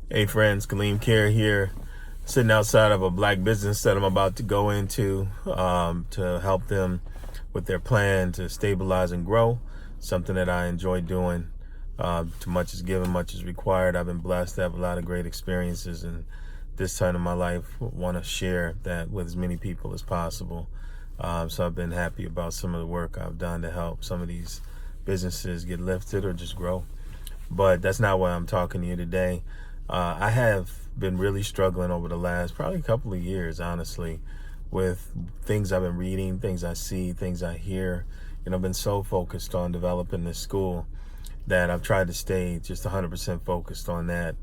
Hey friends, Kaleem Caire here, sitting outside of a black business that I'm about to go into to help them with their plan to stabilize and grow, something that I enjoy doing. Too much is given, much is required. I've been blessed to have a lot of great experiences, and this time in my life, want to share that with as many people as possible. So I've been happy about some of the work I've done to help some of these businesses get lifted or just grow. But that's not why I'm talking to you today. I have been really struggling over the last probably couple of years, honestly, with things I've been reading, things I see, things I hear. And I've been so focused on developing this school that I've tried to stay just 100% focused on that,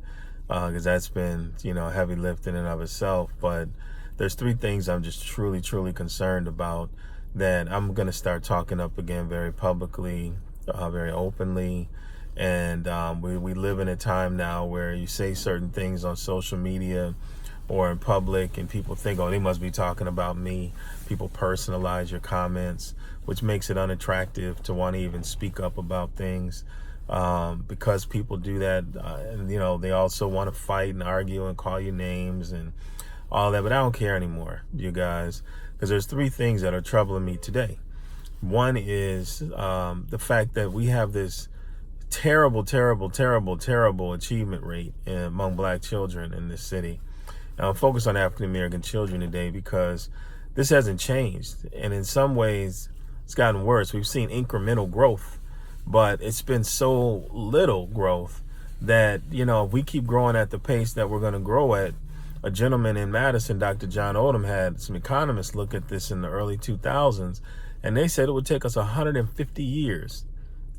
because that's been, heavy lifting in and of itself. But there's three things I'm just truly, truly concerned about that I'm going to start talking up again very publicly, very openly. And we live in a time now where you say certain things on social media or in public and people think, oh, they must be talking about me. People personalize your comments, which makes it unattractive to want to even speak up about things, because people do that. And they also want to fight and argue and call you names and all that. But I don't care anymore, you guys, because there's three things that are troubling me today. One is the fact that we have this terrible achievement rate among black children in this city. And I'm focused on African American children today because this hasn't changed, and in some ways it's gotten worse. We've seen incremental growth, but it's been so little growth that if we keep growing at the pace that we're going to grow at. A gentleman in Madison, Dr. John Odom, had some economists look at this in the early 2000s, and they said it would take us 150 years,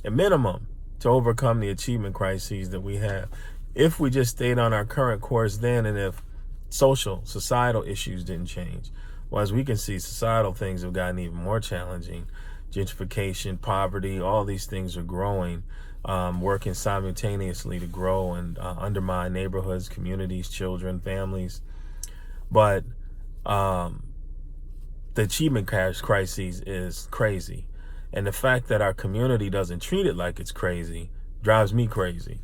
a minimum, to overcome the achievement crises that we have if we just stayed on our current course then, and if societal issues didn't change. Well, as we can see, societal things have gotten even more challenging. Gentrification, poverty, all these things are growing, working simultaneously to grow and undermine neighborhoods, communities, children, families. But the achievement crisis is crazy. And the fact that our community doesn't treat it like it's crazy drives me crazy.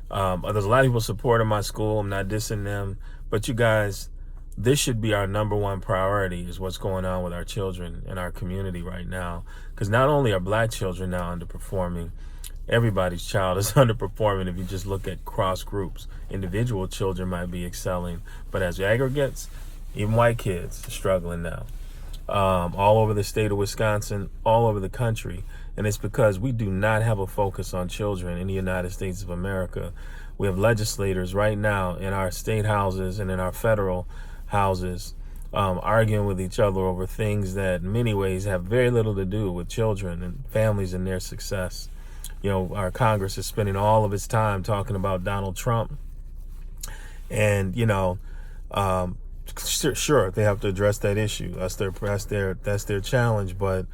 There's a lot of people supporting my school. I'm not dissing them. But you guys, this should be our number one priority, is what's going on with our children in our community right now. Because not only are black children now underperforming, everybody's child is underperforming if you just look at cross groups. Individual children might be excelling, but as aggregates, even white kids are struggling now. All over the state of Wisconsin, all over the country. And it's because we do not have a focus on children in the United States of America. We have legislators right now in our state houses and in our federal houses arguing with each other over things that in many ways have very little to do with children and families and their success. Our Congress is spending all of its time talking about Donald Trump. And, sure, they have to address that issue. That's their challenge. But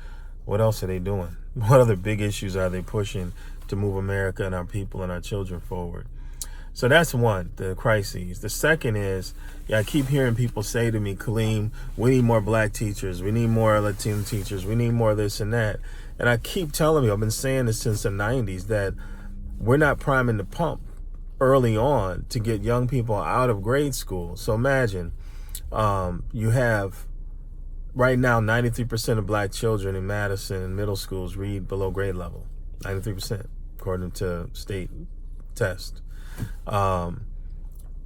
what else are they doing? What other big issues are they pushing to move America and our people and our children forward? So that's one, the crises. The second is, I keep hearing people say to me, Kaleem, we need more black teachers. We need more Latino teachers. We need more this and that. And I keep telling you, I've been saying this since the 90s, that we're not priming the pump early on to get young people out of grade school. So imagine, you have right now 93% of black children in Madison and middle schools read below grade level. 93%, according to state test.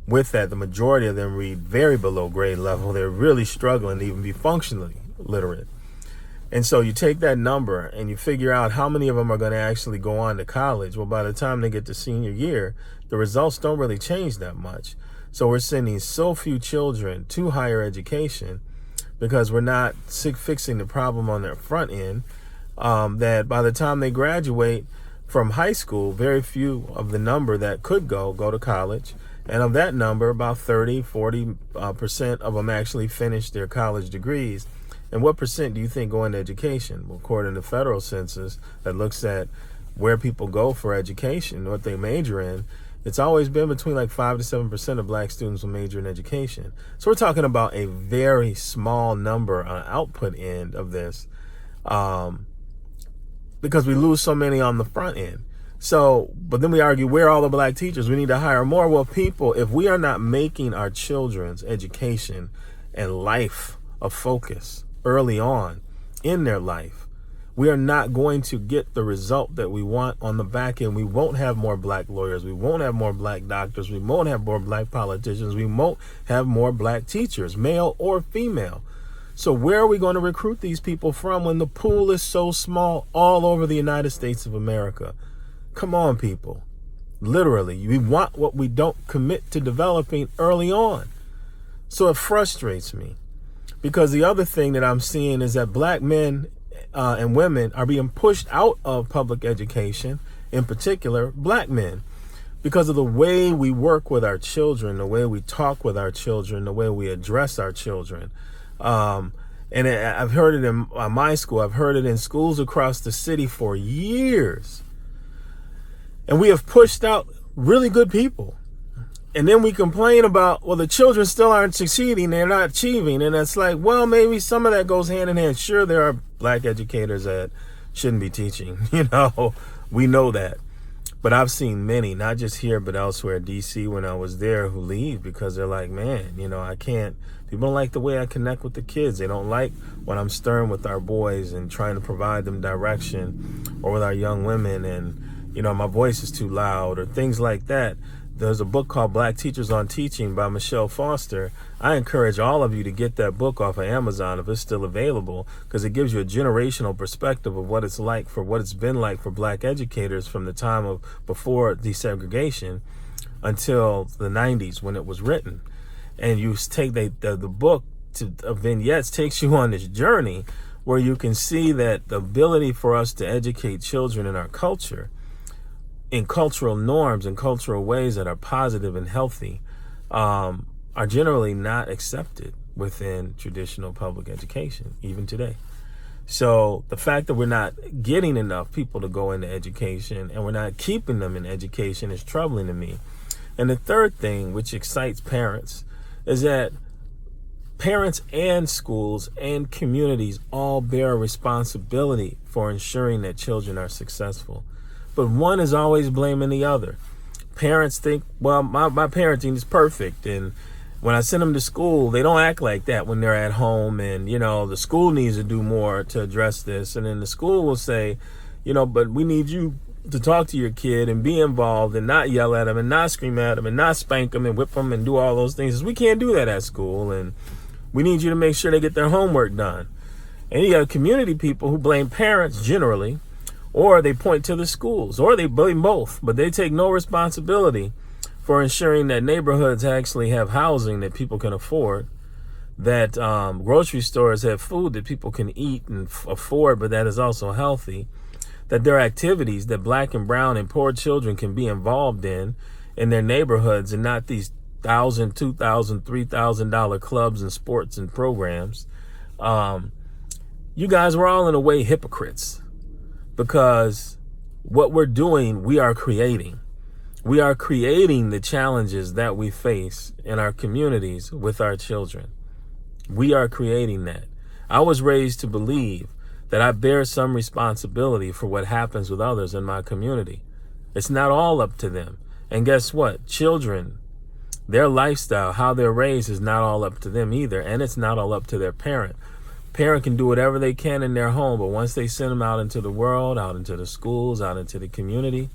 With that, the majority of them read very below grade level. They're really struggling to even be functionally literate. And so you take that number and you figure out how many of them are going to actually go on to college. Well, by the time they get to senior year, the results don't really change that much. So we're sending so few children to higher education because we're not fixing the problem on their front end, that by the time they graduate from high school, very few of the number that could go to college. And of that number, about 40% of them actually finish their college degrees. And what percent do you think go into education? Well, according to the federal census that looks at where people go for education, what they major in, it's always been between like 5 to 7% of black students will major in education. So we're talking about a very small number on output end of this, because we lose so many on the front end. So, but then we argue, where are all the black teachers? We need to hire more. Well, people, if we are not making our children's education and life a focus early on in their life, we are not going to get the result that we want on the back end. We won't have more black lawyers. We won't have more black doctors. We won't have more black politicians. We won't have more black teachers, male or female. So where are we going to recruit these people from when the pool is so small all over the United States of America? Come on, people. Literally, we want what we don't commit to developing early on. So it frustrates me, because the other thing that I'm seeing is that black men and women are being pushed out of public education, in particular black men, because of the way we work with our children, the way we talk with our children, the way we address our children. And I've heard it in my school. I've heard it in schools across the city for years. And we have pushed out really good people. And then we complain about, well, the children still aren't succeeding. They're not achieving. And it's like, well, maybe some of that goes hand in hand. Sure, there are black educators that shouldn't be teaching. We know that. But I've seen many, not just here, but elsewhere, DC, when I was there, who leave because they're like, man, I can't. People don't like the way I connect with the kids. They don't like when I'm stern with our boys and trying to provide them direction, or with our young women, and my voice is too loud, or things like that. There's a book called Black Teachers on Teaching by Michelle Foster. I encourage all of you to get that book off of Amazon if it's still available, because it gives you a generational perspective of what it's been like for black educators from the time of before desegregation until the 90s when it was written. And you take the book of vignettes takes you on this journey where you can see that the ability for us to educate children in our culture, in cultural norms and cultural ways that are positive and healthy, are generally not accepted within traditional public education, even today. So the fact that we're not getting enough people to go into education and we're not keeping them in education is troubling to me. And the third thing, which excites parents, is that parents and schools and communities all bear a responsibility for ensuring that children are successful. But one is always blaming the other. Parents think, well, my parenting is perfect, and when I send them to school, they don't act like that when they're at home, and the school needs to do more to address this. And then the school will say, but we need you to talk to your kid and be involved and not yell at them and not scream at them and not spank them and whip them and do all those things. We can't do that at school, and we need you to make sure they get their homework done. And you have community people who blame parents generally, or they point to the schools, or they blame both, but they take no responsibility for ensuring that neighborhoods actually have housing that people can afford, that grocery stores have food that people can eat and afford, but that is also healthy, that there are activities that black and brown and poor children can be involved in their neighborhoods, and not these $1,000, $2,000, $3,000 clubs and sports and programs. You guys were all in a way hypocrites, because what we're doing, we are creating. We are creating the challenges that we face in our communities with our children. We are creating that. I was raised to believe that I bear some responsibility for what happens with others in my community. It's not all up to them. And guess what? Children, their lifestyle, how they're raised, is not all up to them either. And it's not all up to their parent. Parent can do whatever they can in their home, but once they send them out into the world, out into the schools, out into the community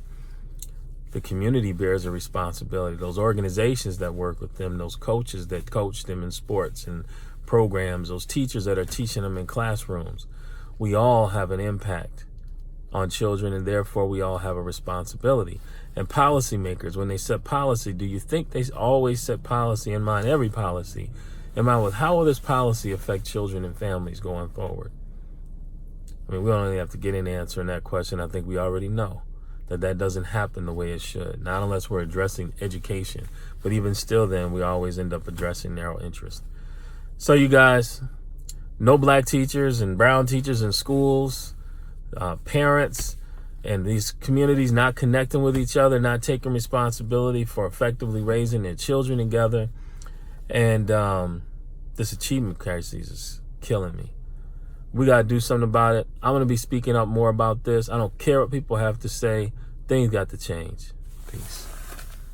bears a responsibility. Those organizations that work with them, those coaches that coach them in sports and programs, those teachers that are teaching them in classrooms, we all have an impact on children, and therefore we all have a responsibility. And policymakers, when they set policy, do you think they always set policy in mind, every policy, in mind with how will this policy affect children and families going forward? I mean, we don't really have to get into answering that question. I think we already know that doesn't happen the way it should, not unless we're addressing education. But even still, then, we always end up addressing narrow interest. So you guys, no black teachers and brown teachers in schools, parents, and these communities not connecting with each other, not taking responsibility for effectively raising their children together. And this achievement crisis is killing me. We got to do something about it. I'm going to be speaking up more about this. I don't care what people have to say. Things got to change. Peace.